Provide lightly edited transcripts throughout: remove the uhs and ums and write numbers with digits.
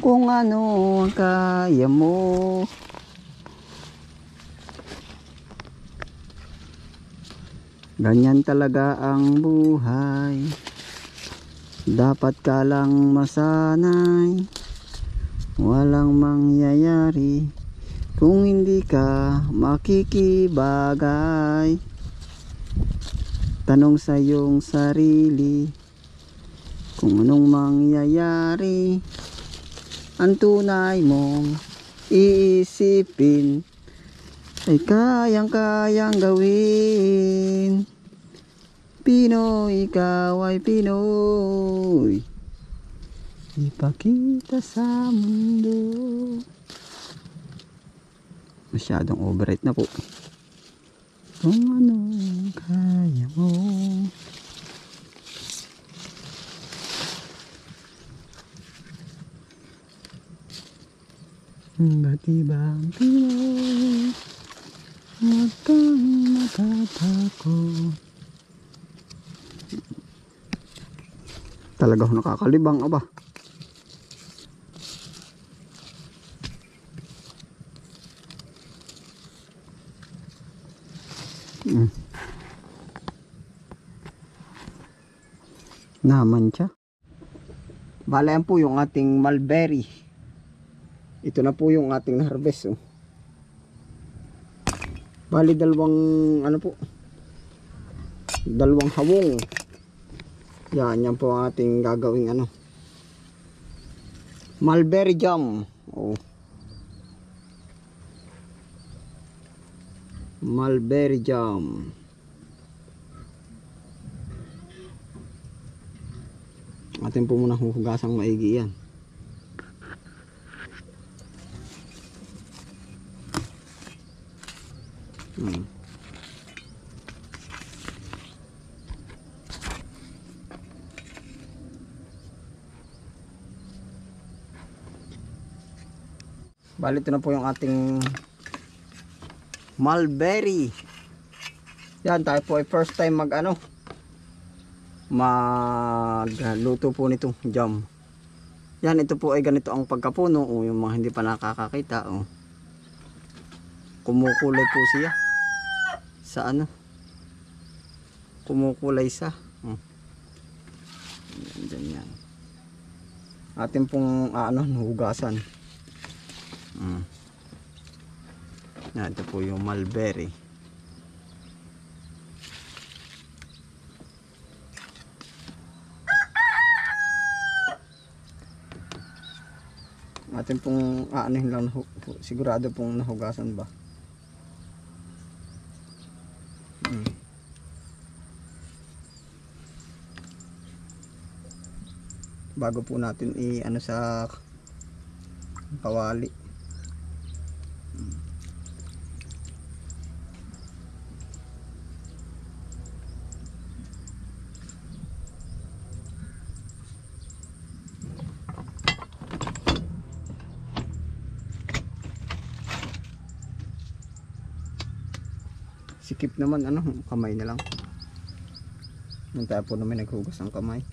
kung ano ang kaya mo. Ganyan talaga ang buhay, dapat ka lang masanay, walang mangyayari kung hindi ka makikibagay. Tanong sa iyong sarili kung anong mangyayari, ang tunay mong iisipin ay kayang-kayang gawin. Pinoy, ikaw ay Pinoy, ipakita sa mundo. Masyadong overrate na po. Kung ano kaya mo. Ba't ibang Pinoy, huwag kang matatakot. Talaga ako nakakalibang, aba. Naman siya. Bala yan po yung ating mulberry. Ito na po yung ating harvest, oh. Bali dalawang ano po, dalawang hawong. Yan po ang ating gagawing ano, mulberry jam. Oh, mulberry jam. Atin po muna huhugasang maigi yan. Bali ito na po yung ating mulberry. Yan, tayo po ay first time magluto po nitong jam. Yan, ito po ay ganito ang pagkapuno. O, yung mga hindi pa nakakakita, o, kumukulay po siya sa ano, kumukulay sa yan. Atin pong hugasan. Yan, ito po yung mulberry. Atin pong aanihin lang, sigurado pong nahugasan ba. Bago po natin i-ano sa kawali. Sikip naman kamay na lang. Nung tayo po naman naghugas ng kamay.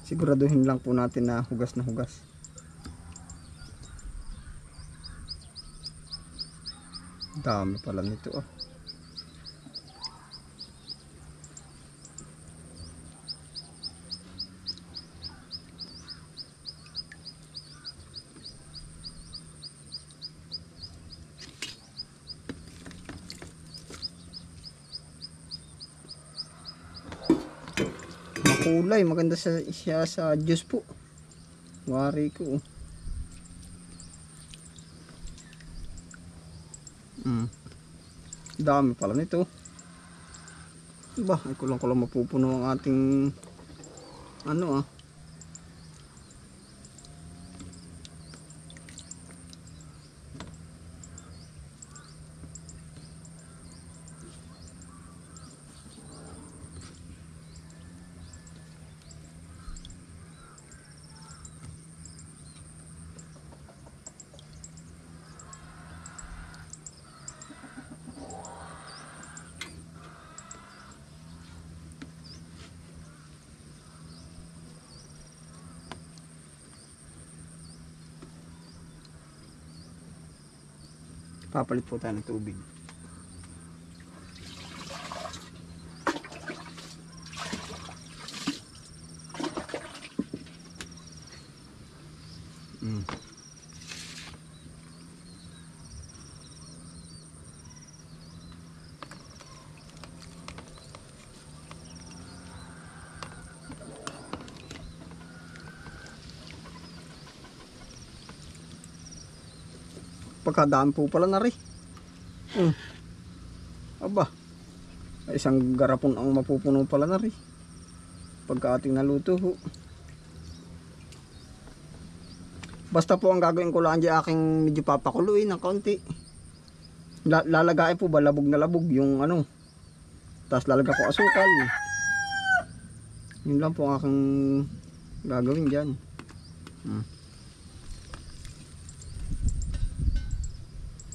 Siguraduhin lang po natin na hugas na hugas. Dami pala nito, ah. Makulay, maganda siya sa juice po. Wari ko. Dami pala nito. Ba, ay kulang mapupuno ang ating Papalit po tayo ng tubig. Pagkadaan po pala na rin. Aba, isang garapon ang mapupuno pala na rin pagka ating naluto ho. Basta po ang gagawin ko lang dyan, aking medyo papakuluin ng kaunti. Lalagay po ba labog na labog yung ano, tapos lalagay ko asukal. Yun lang po ang aking gagawin dyan.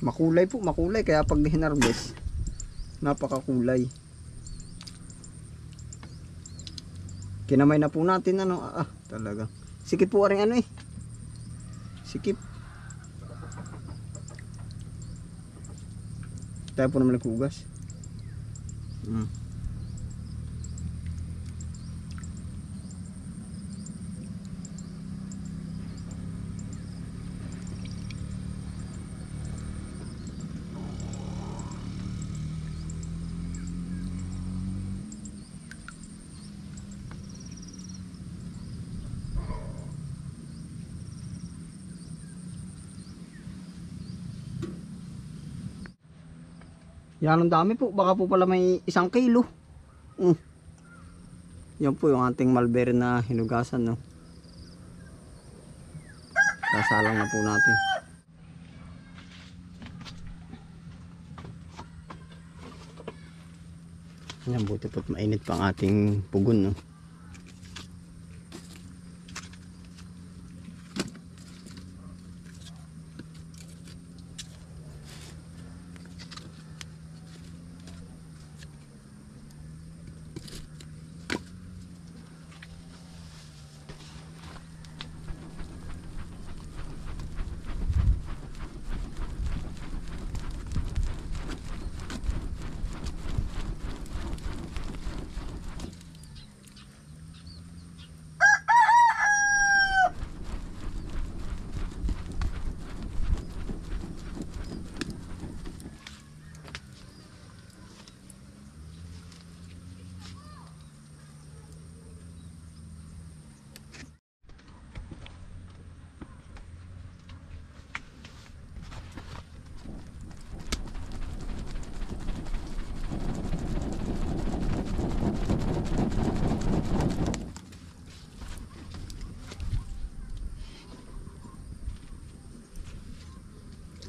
Makulay po, makulay, kaya pag hinarvest napakakulay. Kinamay na po natin ano, talaga sikip po rin ano sikip. Tayo po naman naghugas. Yan, ang dami po. Baka po pala may 1 kilo. Yan po yung ating mulberry na hinugasan, no. Sasalang na po natin. Yan, buti po't mainit pa ang ating pugon, no.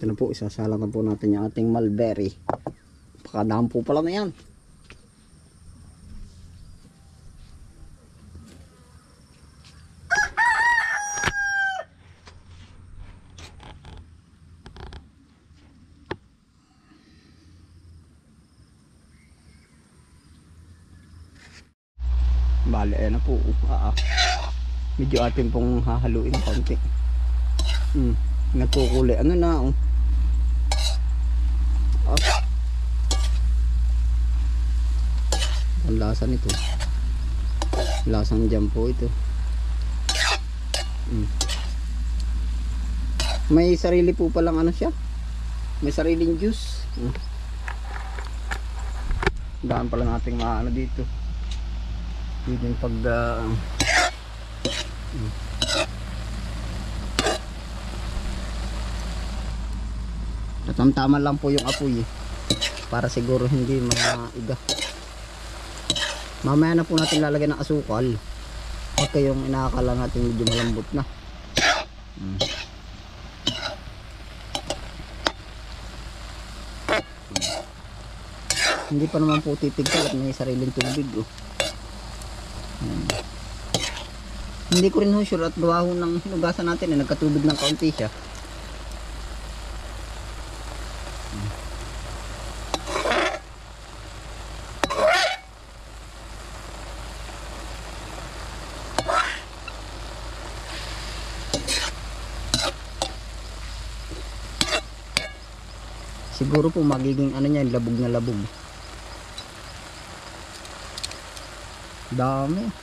Ito na po, isasalang na po natin yung ating mulberry. Pakadaan po pala na yan. Bale, ayan na po. Medyo atin pong hahaluin ng konti. Nagkukulay. Ano na, ang lasa nito, lasang jam po ito. May sarili po palang ano siya, may sariling juice. Daan pala nating maano dito. Dito yung pag tamtaman lang po yung apoy para siguro hindi maiga. Mamaya na po natin lalagyan ng asukal pagka yung inaakala natin medyo malambot na. Hindi pa naman po titigtal at may sariling tubig. Hindi ko rin sure at gawa ho ng hinugasan natin nagkatubig ng kaunti siya. Siguro po magiging ano niya, labog na labog. Dami.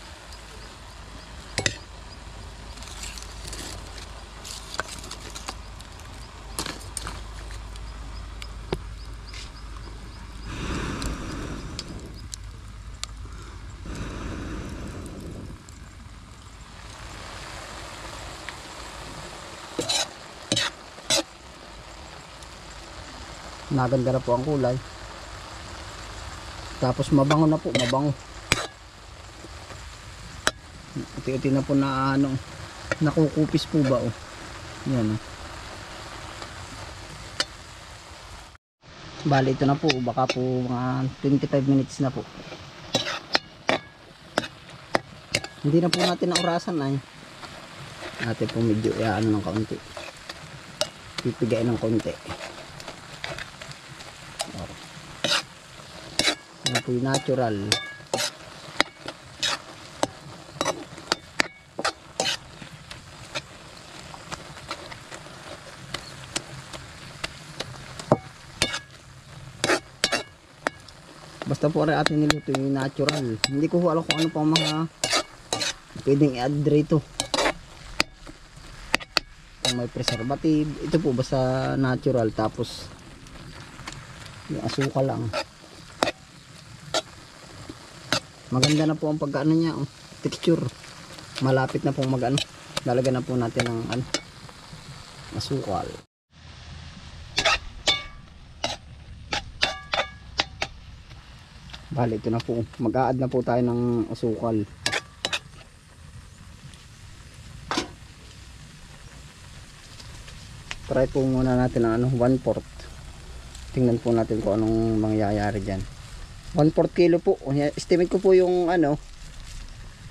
Naganda na po ang kulay. Tapos mabango na po, mabango. Iti-iti na po na ano, nakukupis po ba oh. Yan oh. Bali ito na po, baka po mga 25 minutes na po. Hindi na po natin naurasan ay. Natin po medyo ano ng kaunti. Pipigain ng kaunti. Yan po yung natural. Basta po rin atin niluto yung natural. Hindi ko alam kung ano pa mga pwedeng i-add rito. Kung may preservative. Ito po basta natural. Tapos yung asukal lang. Maganda na po ang pagkaano niya. Texture. Malapit na pong mag-ano. Lalagyan na po natin ng ano, asukal. Bali ito na po, mag-a-add na po tayo ng asukal. Try po muna natin ang ano, 1/4. Tingnan po natin kung anong mangyayari dyan. 1/4 kilo po. Estimate ko po yung ano,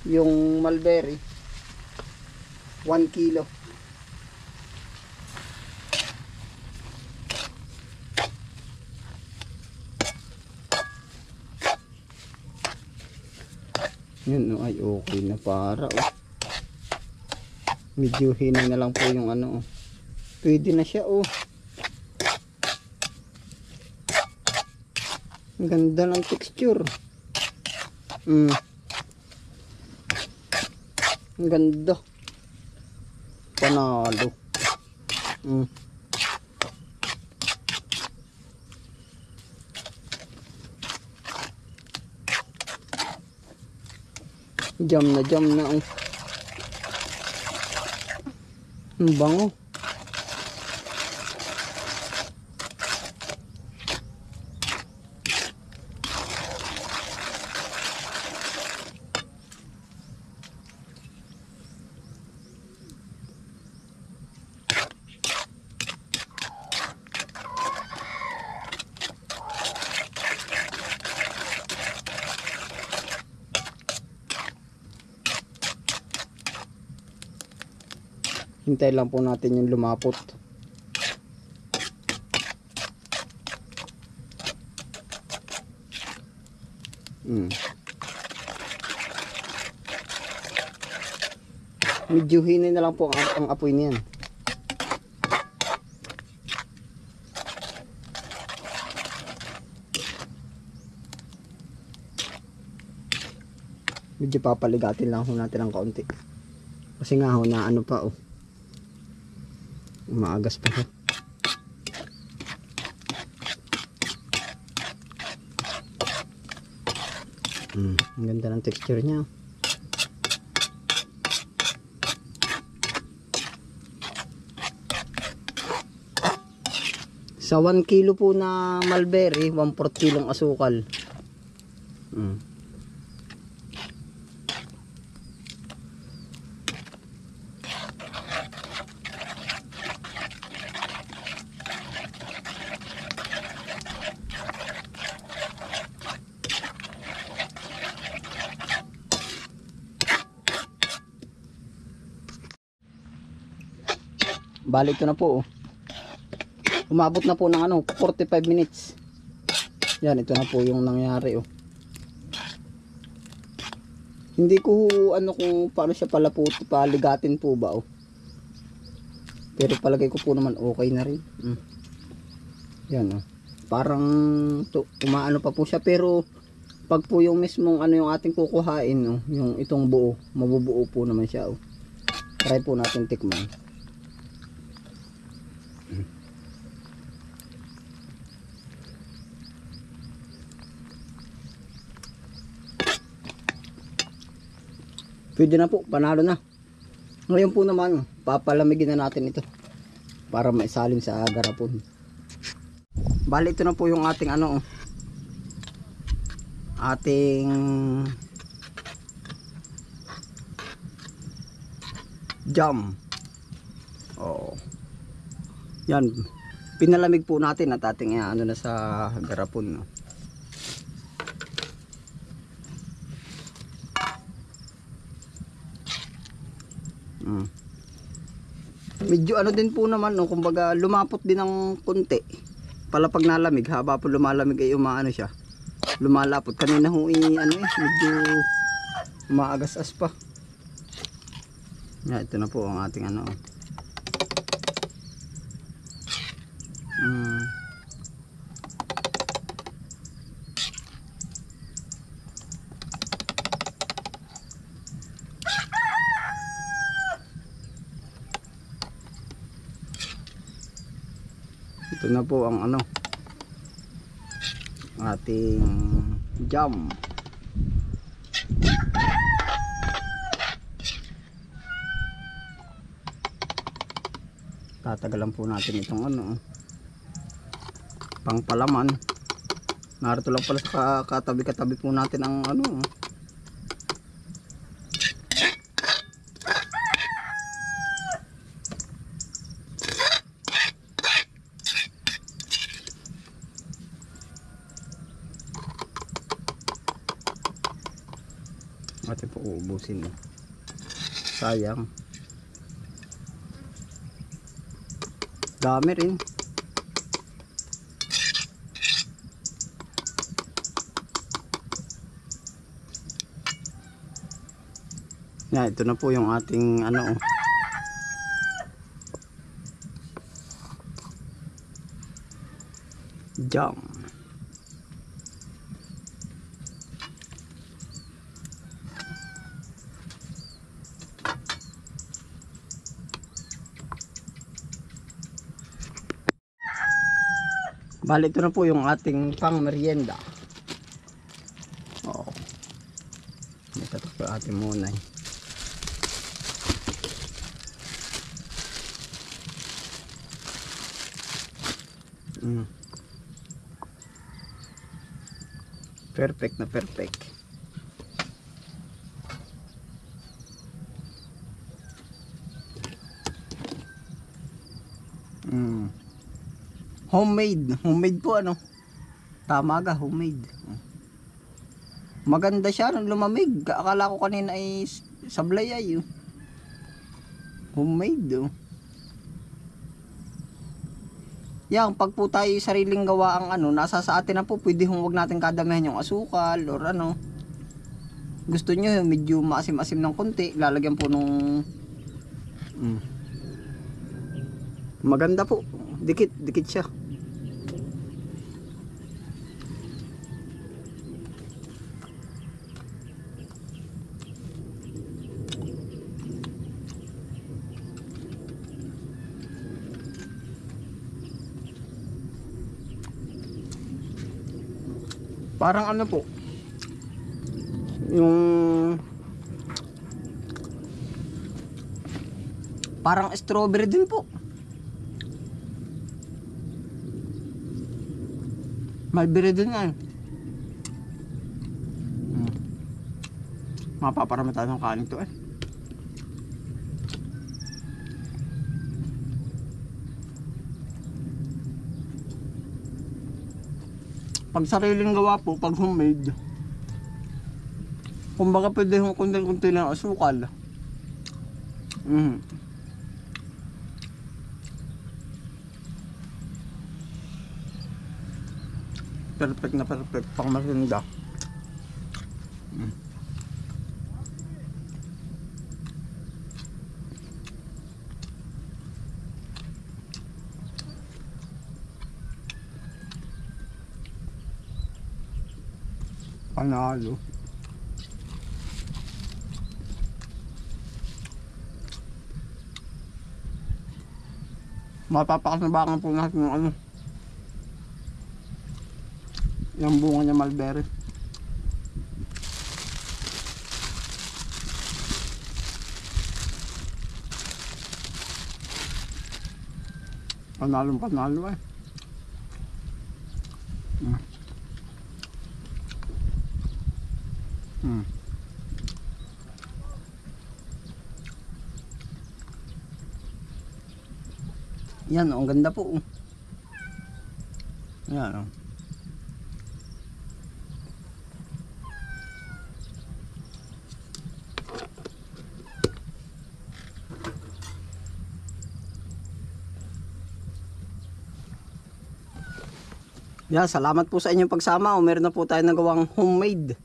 yung mulberry 1 kilo. Yun, ay okay na para oh. Medyo hinay na lang po yung ano oh. Pwede na siya oh. Ang ganda ng texture. Ang ganda. Panalo. Jam na oh. Ang bango. Hintay lang po natin yung lumapot. Medyo hinay na lang po ang apoy niyan. Medyo papaligatin lang ho natin ng kaunti. Kasi nga ho na ano pa oh. Maagas pa ho. Ang ganda ng texture niya. Sa 1 kilo po na mulberry, 1/4 kilong asukal. Balik ko na po oh. Umabot na po ng ano 45 minutes. Yan, ito na po yung nangyari oh. Hindi ko ano kung paano siya pala po paligatin po ba oh. Pero palagay ko po naman okay na rin. Yan oh. parang umaano pa po siya, pero pag po yung mismong ano yung ating kukuhain, no, yung itong buo, mabubuo po naman siya. Oh. Try po natin tikman. Pwede na po, panalo na. Ngayon po naman, papalamigin na natin ito para maisalin sa garapon. Bali, ito na po yung ating ano, ating jam. Oh. Yan, pinalamig po natin at ating ano na sa garapon, no. Medyo ano din po naman, no, kumbaga lumapot din ng konti. Pala pag nalamig, haba po lumalamig ay umaano siya. Lumalapot. Kanina ho ano medyo umaagas-as pa. Ito na po ang ating ano. Ito na po ang ano, ating jam. Tatagalan po natin itong ano, pangpalaman. Narito lang pala sa katabi-katabi po natin ang ano. Atin po uubusin. Sayang. Dami rin. Yan, ito na po yung ating ano. Jam. Bali, ito na po yung ating pang merienda. Oo. Ito po yung ating munay. Perfect na perfect. Homemade po ano. Tama ka, homemade. Maganda siya nung lumamig. Akala ko kanina ay sablay ay. Homemade. Yan, pag po tayo sariling gawa ang ano, nasa sa atin na po, pwede huwag natin kadamihan yung asukal or ano. Gusto nyo medyo maasim-asim ng konti, lalagyan po nung maganda po. Dikit siya. Parang ano po, yung parang strawberry din po. Mulberry din yan. Mapaparami tayo ng kanin to Pag sariling gawa po, pag homemade, kumbaga pwede yung kunti-kunti lang asukal. Perfect na perfect pang merinda. Panalo. Mapapakasnabakan po natin ng ano, yung bunga niya mulberry. Panalong panalo eh. Yan, ang ganda po. Yan. Yan, salamat po sa inyong pagsama. Meron na po tayo nagawang homemade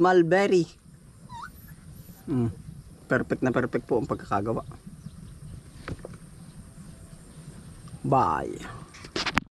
mulberry. Perfect na perfect po ang pagkakagawa. Bye.